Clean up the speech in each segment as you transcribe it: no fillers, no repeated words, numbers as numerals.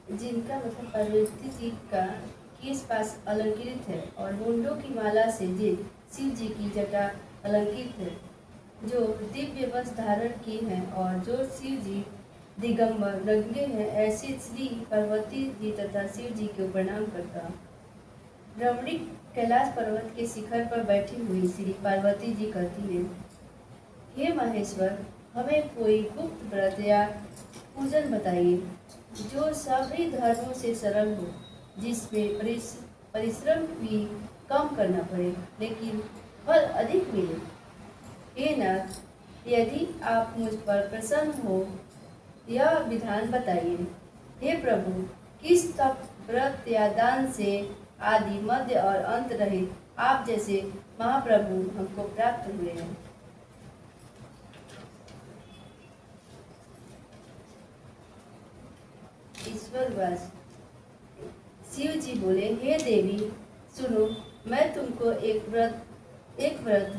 जिनका मतलब पार्वती जी का केस पास अलंकृत है और मुंडों की माला से जिन शिव जी की जटा अलंकृत है, जो दिव्य वस्त्र धारण की हैं और जो शिव जी दिगंबर नंगे हैं, ऐसी श्री पार्वती जी तथा शिव जी को प्रणाम करता। रमणीक कैलाश पर्वत के शिखर पर बैठी हुई श्री पार्वती जी कहती है, हे महेश्वर, हमें कोई गुप्त व्रत या पूजन बताइए जो सभी धर्मों से सरल हो, जिसमें परिश्रम भी कम करना पड़े लेकिन फल अधिक मिले। हे नाथ, यदि आप मुझ पर प्रसन्न हो यह विधान बताइए। हे प्रभु, किस तप व्रत या दान से आदि मध्य और अंत रहित आप जैसे महाप्रभु हमको प्राप्त हुए हैं। ईश्वरवास। शिव जी बोले, हे देवी सुनो, मैं तुमको एक व्रत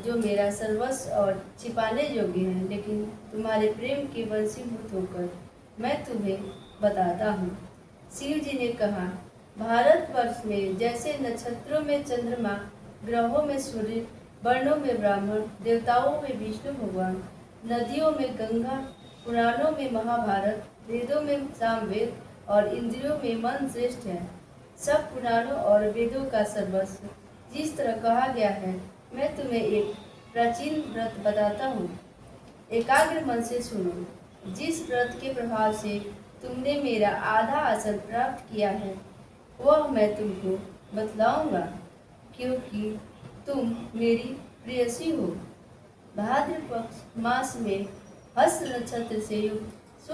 जो मेरा सर्वस्व और छिपाने योग्य है, लेकिन तुम्हारे प्रेम के वशीभूत होकर मैं तुम्हें बताता हूँ। शिव जी ने कहा, भारतवर्ष में जैसे नक्षत्रों में चंद्रमा, ग्रहों में सूर्य, वर्णों में ब्राह्मण, देवताओं में विष्णु भगवान, नदियों में गंगा, पुराणों में महाभारत, वेदों में सामवेद और इंद्रियों में मन श्रेष्ठ है, सब पुराणों और वेदों का सर्वस्व जिस तरह कहा गया है, मैं तुम्हें एक प्राचीन व्रत बताता हूँ। एकाग्र मन से सुनो। जिस व्रत के प्रभाव से तुमने मेरा आधा आसन प्राप्त किया है, वह मैं तुमको बतलाऊंगा, क्योंकि तुम मेरी प्रेयसी हो। भाद्र पक्ष मास में हस्त नक्षत्र से युक्त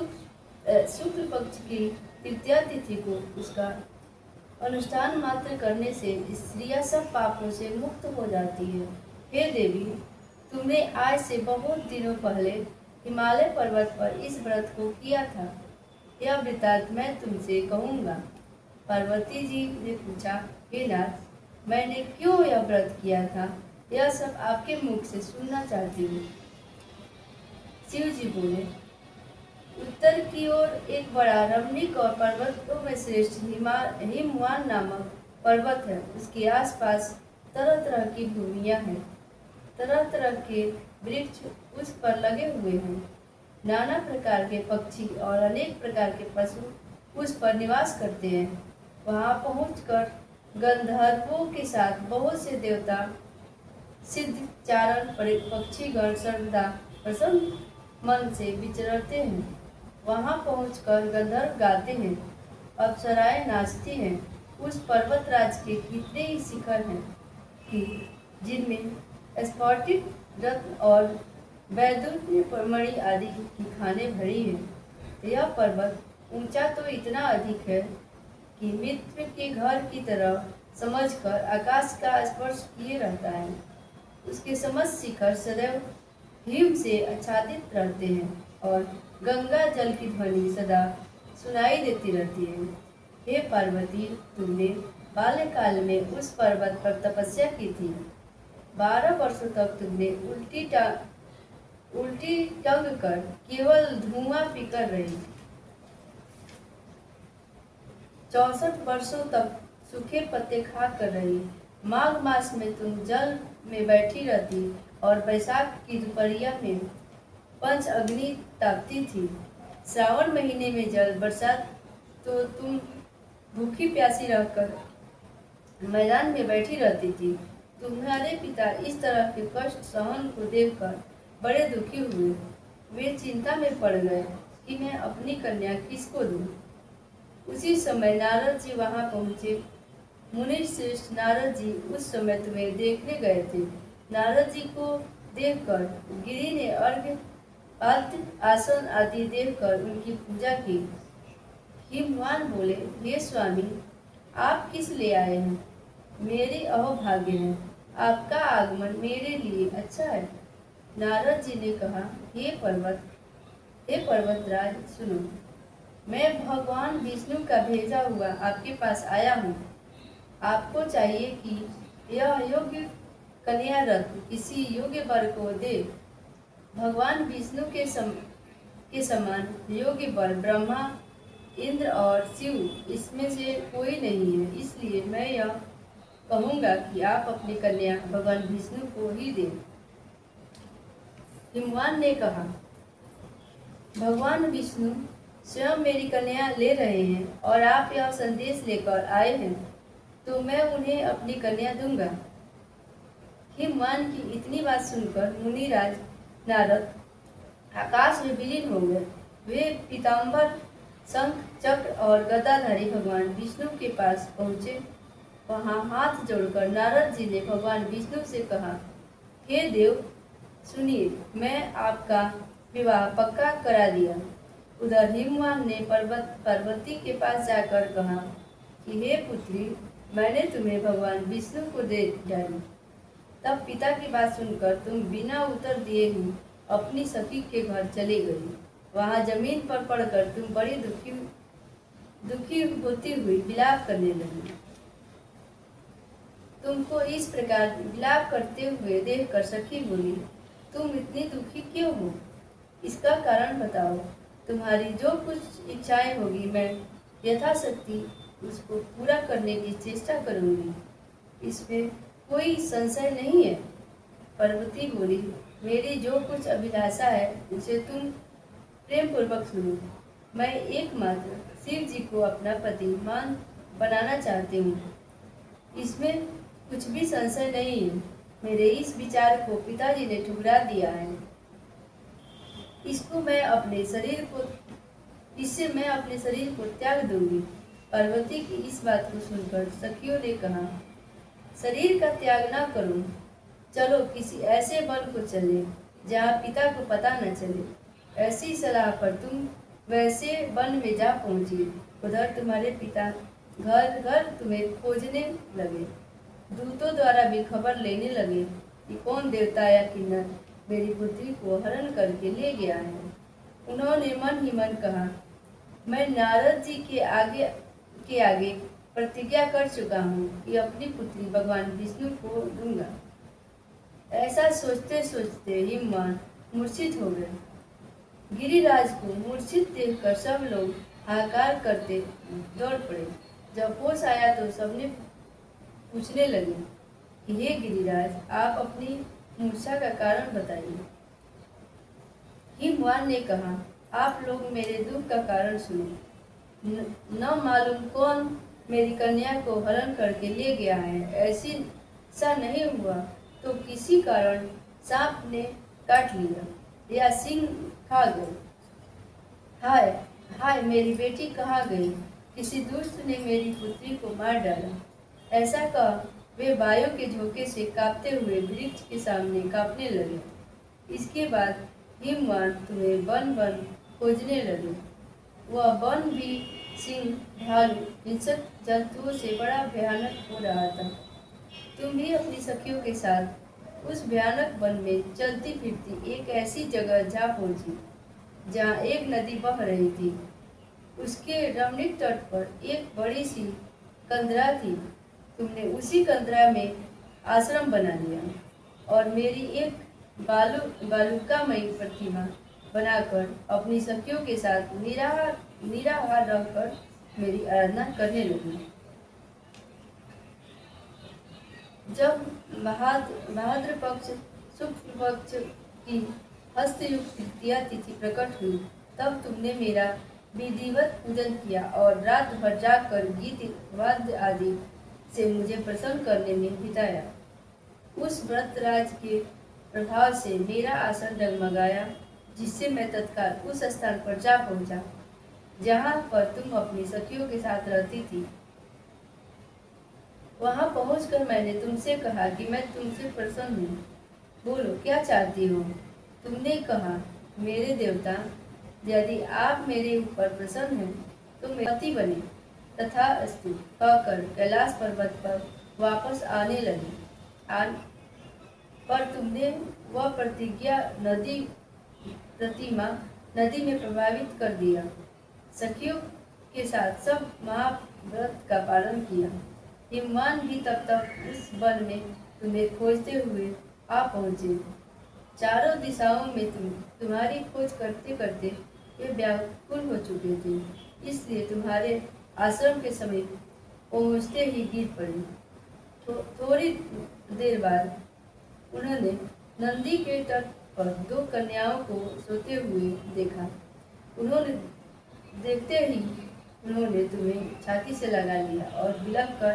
शुक्ल पक्ष की तृतीया तिथि को उसका अनुष्ठान मात्र करने से स्त्रियां सब पापों से मुक्त हो जाती है। हे देवी, तुमने आज से बहुत दिनों पहले हिमालय पर्वत पर इस व्रत को किया था। यह वृतांत मैं तुमसे कहूँगा। पार्वती जी ने पूछा, हे नाथ, मैंने क्यों यह व्रत किया था, यह सब आपके मुख से सुनना चाहती हूँ। शिव जी बोले, उत्तर की ओर एक बड़ा रमणीक और पर्वतों में श्रेष्ठ हिमवान नामक पर्वत है। उसके आसपास तरह तरह की भूमियां हैं, तरह तरह के वृक्ष उस पर लगे हुए हैं। नाना प्रकार के पक्षी और अनेक प्रकार के पशु उस पर निवास करते हैं। वहां पहुंचकर गंधर्वों के साथ बहुत से देवता, सिद्ध, चारण, पक्षीगण सर्वदा प्रसन्न मन से विचरते हैं। वहां पहुंचकर गंधर्व गाते हैं, अप्सराएं नाचती हैं। उस पर्वतराज के कितने ही शिखर हैं कि जिनमें स्फटिक, रत्न और वैदुर्य मणि आदि की खानें भरी हैं। यह पर्वत ऊंचा तो इतना अधिक है कि मित्र के घर की तरह समझकर आकाश का स्पर्श किए रहता है। उसके समस्त शिखर सदैव हिम से आच्छादित रहते हैं और गंगा जल की ध्वनि सदा सुनाई देती रहती है। हे पार्वती, तुमने बाल्यकाल में उस पर्वत पर तपस्या की थी। 12 वर्षों तक तुमने उल्टी टंग कर केवल धुआं पीकर रही। 64 वर्षों तक सूखे पत्ते खा कर रही। माघ मास में तुम जल में बैठी रहती और बैसाख की दोपहरिया में पंच अग्नि तापती थी। श्रावण महीने में जल बरसात तो तुम भूखी प्यासी रहकर मैदान में बैठी रहती थी। तुम्हारे पिता इस तरह के कष्ट सहन को देखकर बड़े दुखी हुए। वे चिंता में पड़ गए कि मैं अपनी कन्या किसको दूं। उसी समय नारद जी वहां पहुंचे। मुनि श्रेष्ठ नारद जी उस समय तुम्हें देखने गए थे। नारद जी को देखकर गिरि ने अर्घ्य, पात्र, आसन आदि देकर उनकी पूजा की। हिमवान बोले, हे स्वामी, आप किस ले आए हैं? मेरे अहोभाग्य है, आपका आगमन मेरे लिए अच्छा है। नारद जी ने कहा, हे पर्वतराज सुनो, मैं भगवान विष्णु का भेजा हुआ आपके पास आया हूँ। आपको चाहिए कि यह योग्य कन्या रत्न किसी योग्य वर को दे। भगवान विष्णु के समान योग्य वर ब्रह्मा इंद्र और शिव इसमें से कोई नहीं है, इसलिए मैं यह कहूँगा कि आप अपनी कन्या भगवान विष्णु को ही दें। हिमवान ने कहा, भगवान विष्णु स्वयं मेरी कन्या ले रहे हैं और आप यह संदेश लेकर आए हैं, तो मैं उन्हें अपनी कन्या दूंगा। हिमवान की इतनी बात सुनकर मुनिराज नारद आकाश में विलीन हो गए। वे पीताम्बर, शंख, चक्र और गदाधारी भगवान विष्णु के पास पहुँचे। वहाँ हाथ जोड़कर नारद जी ने भगवान विष्णु से कहा, हे देव सुनिए, मैं आपका विवाह पक्का करा दिया। उधर हिमवान ने पार्वती के पास जाकर कहा कि हे पुत्री, मैंने तुम्हें भगवान विष्णु को दे डाली। तब पिता की बात सुनकर तुम बिना उत्तर दिए ही अपनी सखी के घर चली गई। वहाँ जमीन पर पड़कर तुम बड़ी दुखी होती हुई विलाप करने लगी। तुमको इस प्रकार विलाप करते हुए देखकर सखी बोली, तुम इतनी दुखी क्यों हो? इसका कारण बताओ। तुम्हारी जो कुछ इच्छाएं होगी मैं यथाशक्ति उसको पूरा करने की चेष्टा करूंगी, इसमें कोई संशय नहीं है। पार्वती बोली, मेरी जो कुछ अभिलाषा है उसे तुम प्रेम पूर्वक सुनो। मैं एकमात्र शिव जी को अपना पति मान बनाना चाहती हूँ, इसमें कुछ भी संशय नहीं है। मेरे इस विचार को पिताजी ने ठुकरा दिया है। इससे मैं अपने शरीर को त्याग दूंगी। पार्वती की इस बात को सुनकर सखियों ने कहा, शरीर का त्याग ना करूं, चलो किसी ऐसे वन को चले जहाँ पिता को पता न चले। ऐसी सलाह पर तुम वैसे वन में जा पहुंची। उधर तुम्हारे पिता घर घर तुम्हें खोजने लगे। दूतों द्वारा भी खबर लेने लगे कि कौन देवता या किन्नर मेरी पुत्री को हरण करके ले गया है। उन्होंने मन ही मन कहा, मैं नारद जी के आगे प्रतिज्ञा कर चुका हूँ कि अपनी पुत्री भगवान विष्णु को दूंगा। ऐसा सोचते सोचते हिमवान मूर्छित हो गए। गिरिराज को मूर्छित देखकर सब लोग हाहाकार करते दौड़ पड़े। जब होश आया तो सबने पूछने लगे कि हे गिरिराज, आप अपनी मूर्छा का कारण बताइए। हिमवान ने कहा, आप लोग मेरे दुख का कारण सुनो। न मालूम कौन मेरी कन्या को हरण करके ले गया है। ऐसा नहीं हुआ तो किसी कारण सांप ने काट लिया या सिंह खा गए। हाय हाय, मेरी बेटी कहाँ गई? किसी दुष्ट ने मेरी पुत्री को मार डाला। ऐसा कह वे वायु के झोंके से कांपते हुए वृक्ष के सामने कांपने लगे। इसके बाद हिमवान तुम्हें वन वन खोजने लगे। वह वन भी सिंह, भालू, हिंसक जंतुओं से बड़ा भयानक हो रहा था। तुम भी अपनी सखियों के साथ उस भयानक वन में चलती फिरती एक ऐसी जगह जा पहुंची जहाँ एक नदी बह रही थी। उसके रमणीक तट पर एक बड़ी सी कंदरा थी। तुमने उसी कंदरा में आश्रम बना लिया और मेरी एक बालुकामयी प्रतिमा बनाकर अपनी सखियों के साथ निराहार रहकर मेरी आराधना करने लगी। जब भाद्र पक्ष शुक्ल पक्ष की हस्तयुक्त तृतीया तिथि प्रकट हुई, तब तुमने मेरा विधिवत पूजन किया और रात भर जाकर गीत वाद्य आदि से मुझे प्रसन्न करने में बिताया। उस व्रतराज के प्रभाव से मेरा आसन डगमगाया, जिससे मैं तत्काल उस स्थान पर जा पहुंचा जहाँ पर तुम अपनी सखियों के साथ रहती थी। वहां पहुंचकर मैंने तुमसे कहा कि मैं तुमसे प्रसन्न हूँ, बोलो क्या चाहती हो। तुमने कहा, मेरे देवता, यदि आप मेरे ऊपर प्रसन्न हैं तो मेरे पति बने। तथास्तु कहकर कैलाश पर्वत पर वापस आने लगे। पर तुमने वह नदी में प्रभावित कर दिया। सखियों के साथ सब महाव्रत का पालन किया। हिमवान भी तब तक उस वन में तुम्हें खोजते हुए आ पहुँचे। चारों दिशाओं में तुम्हारी खोज करते करते वे व्याकुल हो चुके थे। इसलिए तुम्हारे आश्रम के समीप पहुँचते ही गिर पड़ी। थोड़ी देर बाद उन्होंने नंदी के तट पर दो कन्याओं को सोते हुए देखा। उन्होंने देखते ही उन्होंने तुम्हें छाती से लगा लिया और बिलख कर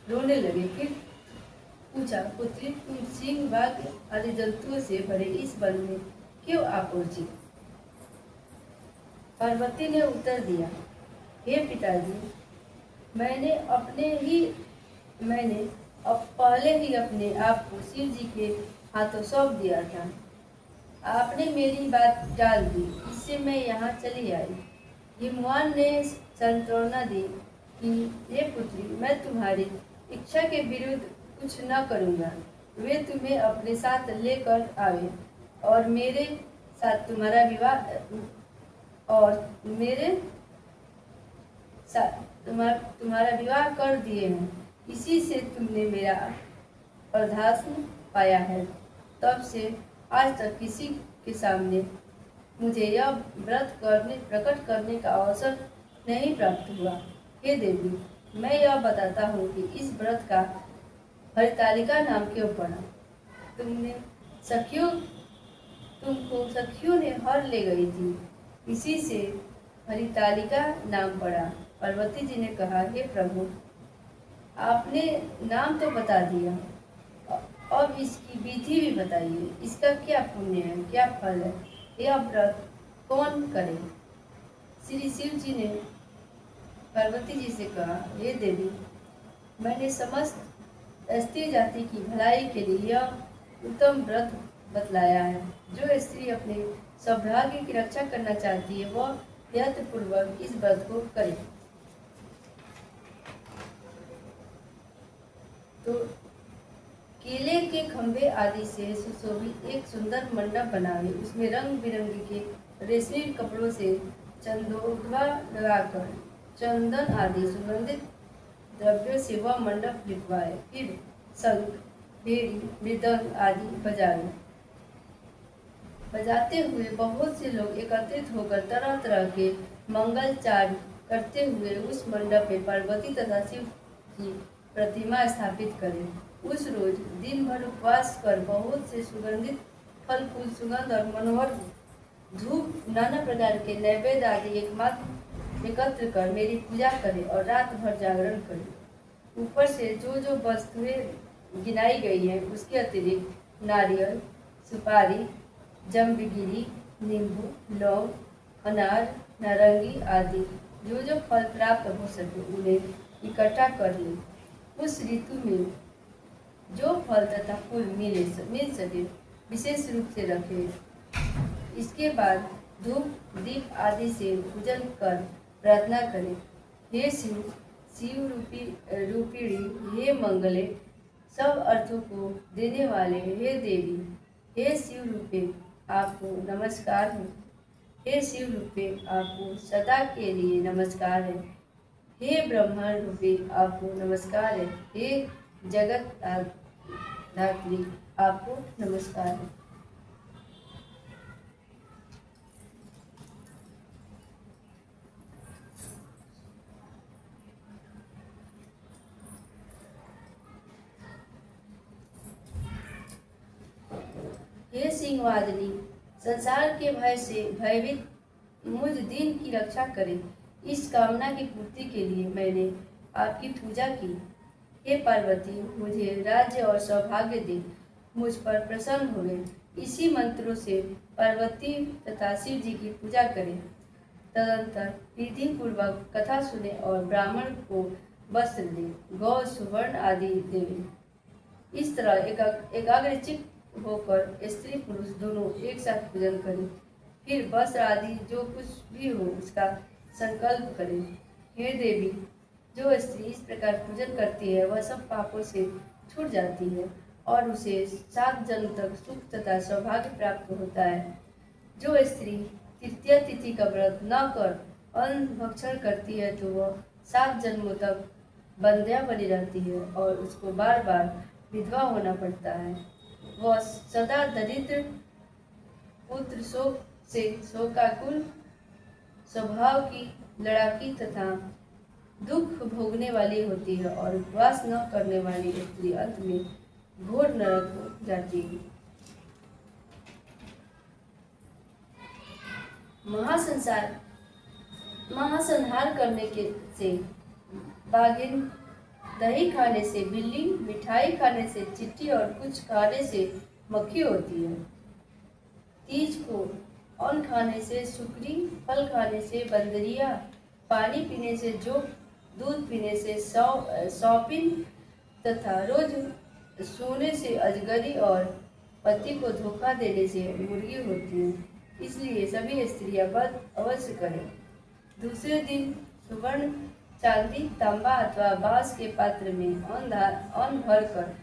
रोने लगे। फिर पूछा, पुत्री, तुम सिंह, बाघ आदि जंतुओं से भरे इस वन में क्यों आ पहुंची? पार्वती ने उत्तर दिया, हे पिताजी, मैंने अब पहले ही अपने आप को शिव जी के हाथों सौंप दिया था। आपने मेरी बात टाल दी, इससे मैं यहाँ चली आई। हिमवान ने सांत्वना दी कि हे पुत्री, मैं तुम्हारी इच्छा के विरुद्ध कुछ न करूँगा। वे तुम्हें अपने साथ लेकर आवे और मेरे साथ तुम्हारा विवाह तुम्हारा विवाह कर दिए हैं। इसी से तुमने मेरा अर्धाश्न पाया है। तब से आज तक किसी के सामने मुझे यह व्रत प्रकट करने का अवसर नहीं प्राप्त हुआ। हे देवी, मैं यह बताता हूँ कि इस व्रत का हरितालिका नाम क्यों पड़ा। तुमको सखियों ने हर ले गई थी, इसी से हरितालिका नाम पड़ा। पार्वती जी ने कहा, हे प्रभु, आपने नाम तो बता दिया, अब इसकी विधि भी बताइए। इसका क्या पुण्य है, क्या फल है? यह व्रत कौन करे? श्री शिव जी ने पार्वती जी से कहा, हे देवी, मैंने समस्त स्त्री जाति की भलाई के लिए यह उत्तम व्रत बतलाया है। जो स्त्री अपने सौभाग्य की रक्षा करना चाहती है, वह यत्नपूर्वक इस व्रत को करे। तो केले के खंभे आदि से सुशोभित एक सुंदर मंडप बनावे। उसमें रंग बिरंगी के रेशमी कपड़ों से चंदोदवा लगाकर चंदन आदि सुगंधित द्रव्यों से वह मंडप लिपवाए। फिर शंख, भेड़ी, मृदंग आदि बजाते हुए बहुत से लोग एकत्रित होकर तरह तरह के मंगलचार्य करते हुए उस मंडप में पार्वती तथा शिव की प्रतिमा स्थापित करें। उस रोज दिन भर उपवास कर बहुत से सुगंधित फल फूल, सुगंध और मनोहर धूप, नाना प्रकार के नैवेद्य आदि एकत्र कर मेरी पूजा करें और रात भर जागरण करें। ऊपर से जो जो वस्तुएं गिनाई गई हैं, उसके अतिरिक्त नारियल, सुपारी, जम्बीगिरी, नींबू, लौंग, अनार, नारंगी आदि जो जो फल प्राप्त हो सके उन्हें इकट्ठा कर लें। उस ऋतु में जो फल तथा फूल मिल सके विशेष रूप से रखें। इसके बाद धूप दीप आदि से पूजन कर प्रार्थना करें, हे शिव रूपिणी, हे मंगले, सब अर्थों को देने वाले, हे देवी, हे शिव रूपे, आपको नमस्कार है। हे शिव रूपे, आपको सदा के लिए नमस्कार है। हे ब्रह्मांड रूपे, आपको नमस्कार है। हे जगत धात्री, आपको नमस्कार है। हे सिंहवादिनी, संसार के भय से भयभीत मुझ दीन की रक्षा करें। इस कामना की पूर्ति के लिए मैंने आपकी पूजा की। हे पार्वती, मुझे राज्य और सौभाग्य दे, मुझ पर प्रसन्न हो गए। इसी मंत्रों से पार्वती तथा शिव जी की पूजा करें। तदंतर विधि पूर्वक कथा सुने और ब्राह्मण को वस्त्र दे, गौ, सुवर्ण आदि देवे। इस तरह एकाग्रचित्त होकर स्त्री पुरुष दोनों एक साथ पूजन करें। फिर वस्त्र आदि जो कुछ भी हो उसका संकल्प करें। हे देवी, जो स्त्री इस प्रकार पूजन करती है वह सब पापों से छूट जाती है और उसे 7 जन्म तक सुख तथा सौभाग्य प्राप्त होता है। जो स्त्री तृतीय तिथि का व्रत न कर अन्न भक्षण करती है तो वह 7 जन्मों तक बंध्या बनी रहती है और उसको बार बार विधवा होना पड़ता है। वह सदा दरिद्र पुत्र शोक से शोकाकुल स्वभाव की लड़ाकी तथा दुख भोगने वाली होती है और उपवास न करने वाली स्त्री अंत में घोर नरक हो जाती है। महासंहार करने के से बाघिन, दही खाने से बिल्ली, मिठाई खाने से चींटी और कुछ खाने से मक्खी होती है। तीज को अन्न खाने से सुकरी, फल खाने से बंदरिया, पानी पीने से जोक, दूध पीने से सौपिन तथा रोज सोने से अजगरी और पति को धोखा देने से मुर्गी होती है। इसलिए सभी स्त्रियां व्रत अवश्य करें। दूसरे दिन सुवर्ण, चांदी, तांबा अथवा बांस के पात्र में अन्न भरकर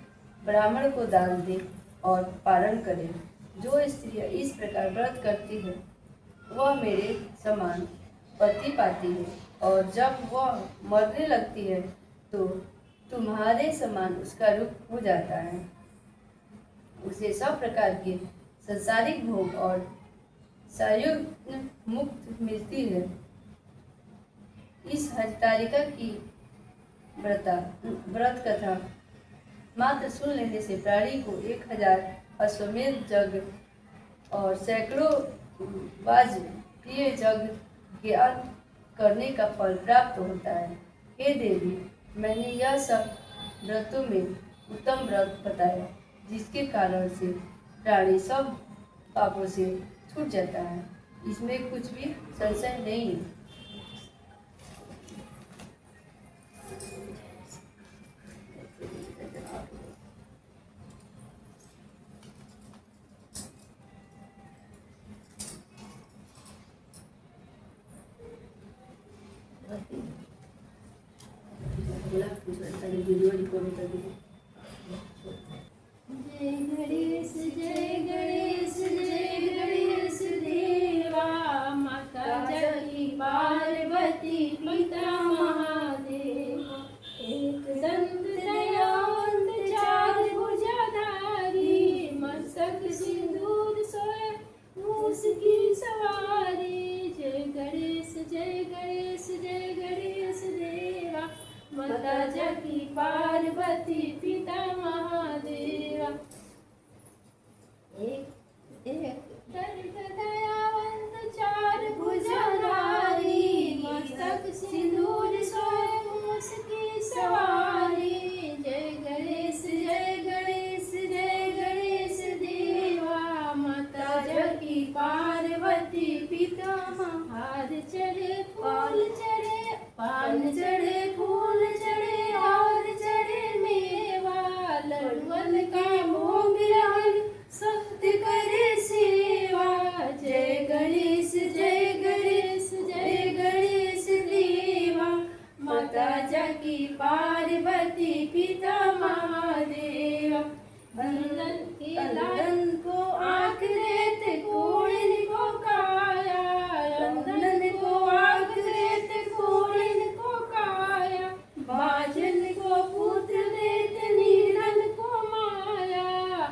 ब्राह्मण को दान दे और पारण करें। जो स्त्रियां इस प्रकार व्रत करती है वह मेरे समान पति पाती है, और जब वह मरने लगती है तो तुम्हारे समान उसका रूप हो जाता है। उसे सब प्रकार के संसारिक भोग और सायुज्य मुक्त मिलती है। इस हरितालिका की व्रत कथा मात्र सुन लेने से प्राणी को 1000 अश्वमेध यज्ञ और सैकड़ों वाजपेय यज्ञ के अंत करने का फल प्राप्त होता है। हे देवी, मैंने यह सब व्रतों में उत्तम व्रत बताया, जिसके कारण से प्राणी सब पापों से छूट जाता है। इसमें कुछ भी संशय नहीं है। जय गणेश जय गणेश जय गणेश देवा, माता जगती पार्वती पिता महादेव, एक दंत दयावंत चार भुजाधारी, मस्तक सिंदूर सोए मूस की सवारी। जय गणेश जय गणेश जय गणेश देवा, माता जगती पार्वती पिता महादेवा, एक दंत दयावंत चार भुजाधारी, मस्तक सिंदूर सोए मूस की सवारी। जय गणेश जय गणेश जय गणेश देवा, माता जगती पार्वती पिता महार। चढ़े फूल चढ़े पान चढ़े फूल चढ़े और चढ़े मेवा, लड्डुअन का भोग रहन सत्य करे सेवा। जय गणेश जय गणेश जय गणेश देवा, माता जगती पार्वती पिता महादेव, बंदन के लालन को आँख रेत कोड़िन को काया, बंदन को आँख रेत कोड़िन को काया, बाजन को पुत्र देत नीलन को माया।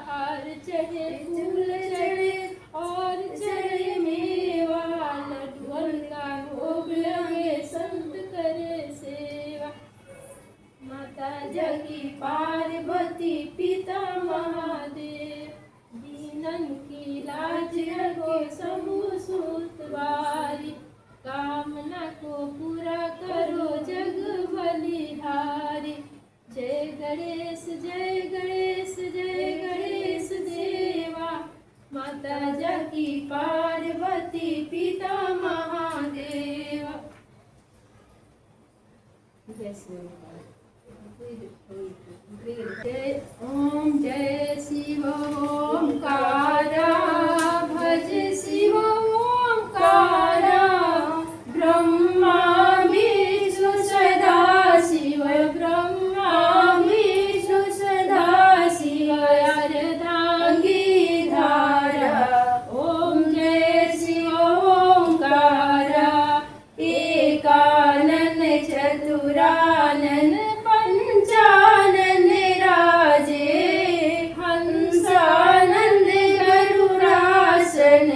हार चढ़े फूल चढ़े और चढ़े मेवा, लड्डुअन का भोग लगे संत करे सेवा। माता जगती पार्वती पिता महादेव, दीनन की लाज रखो समूह सूतवारी, कामना को पूरा करो जग बलिहारी। जय गणेश जय गणेश जय गणेश देवा, माता जगती पार्वती पिता महादेव। जय ओम जय शिव ओंकारा, भज शिव ओंकारा, ब्रह्मा विष्णु सदा शिव, ब्रह्मा विष्णु सदा शिव, अर्धांगी धारा। ओम जय शिव ओंकारा, एकानन चतुरानन पंचानन राजे, हंसानंद गरुड़ासन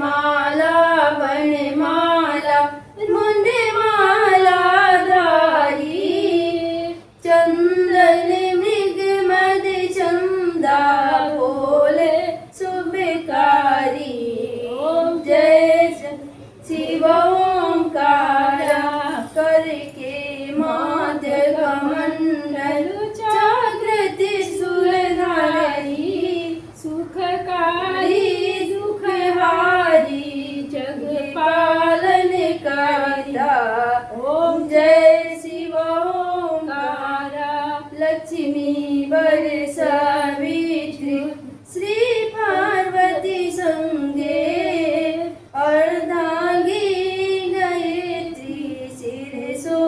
माला वनमाला मुंडमाला धारी चंदन मृग मद चंदा बोले शुभकारी ओम जय शिव ओंकारा करके माध्य कमंडल जागृति सुरधारी सुखकारी दुखहारी जग पालन करता ओम जय शिव ओंकारा लक्ष्मी वर सावित्री श्री पार्वती संगे अर्धांगी गायत्री सिर सो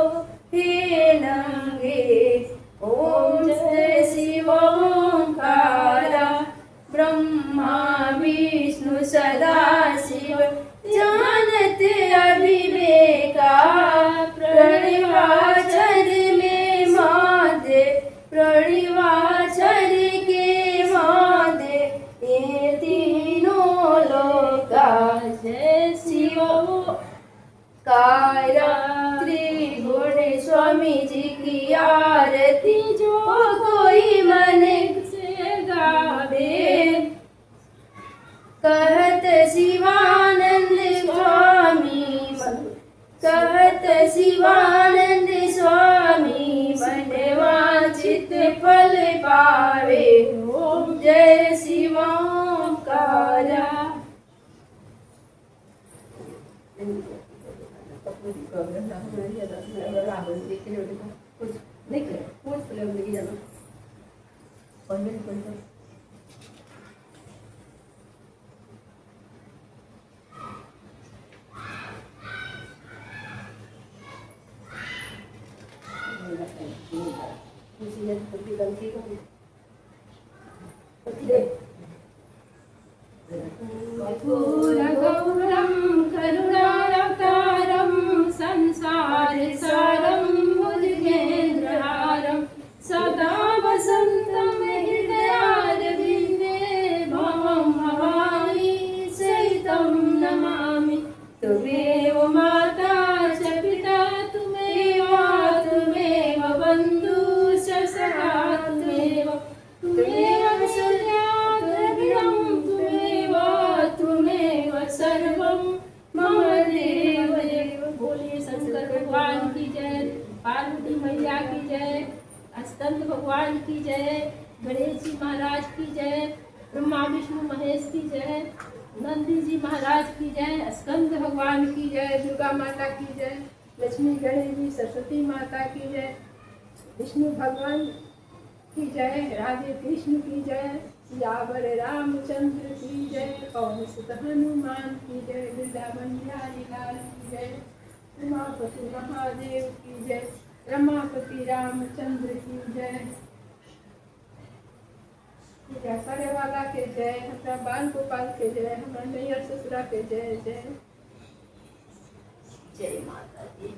हे नंगे ओम जय शिव ओंकारा ब्रह्मा विष्णु सदा शिव जानत अभिवेका प्रणवाचर में मादे प्रणवाचर के मादे ये तीनों लोका जय शिव कारा त्रिगुण स्वामी जी की आरती जो कोई मन से गावे कहत शिवानंद स्वामी कहत शिवानंद स्वामी मनवांछित फल पावे ओम जय शिव ओंकारा गौरं करुणावतारं संसार सारं भुजगेन्द्रहारं सदा वसन्तं हृदयारविन्दे भवं भवानी सहितं नमामि त्वमेव माता च पिता त्वमेव बन्धु च सखा त्वमेव द्रविणं त्वमेव सर्वं मम देव देव। बोलिए शंकर भगवान की जय, पार्वती मैया की जय, स्कंद भगवान की जय, गणेश जी महाराज की जय, ब्रह्मा विष्णु महेश की जय, नंदी जी महाराज की जय, स्कंद भगवान की जय, दुर्गा माता की जय, लक्ष्मी गणेश जी सरस्वती माता की जय, विष्णु भगवान की जय, राधे कृष्ण की जय, सियावर रामचंद्र की जय, पवन सुत हनुमान की जय, वृंदावन बिहारी लाल की जय, उमापति महादेव की जय, रमापति रामचंद्र की जय, पूजा करे वाला के जय, हमारा बाल गोपाल के जय, हमारा नैयर ससुरा के जय जय जय माता दी।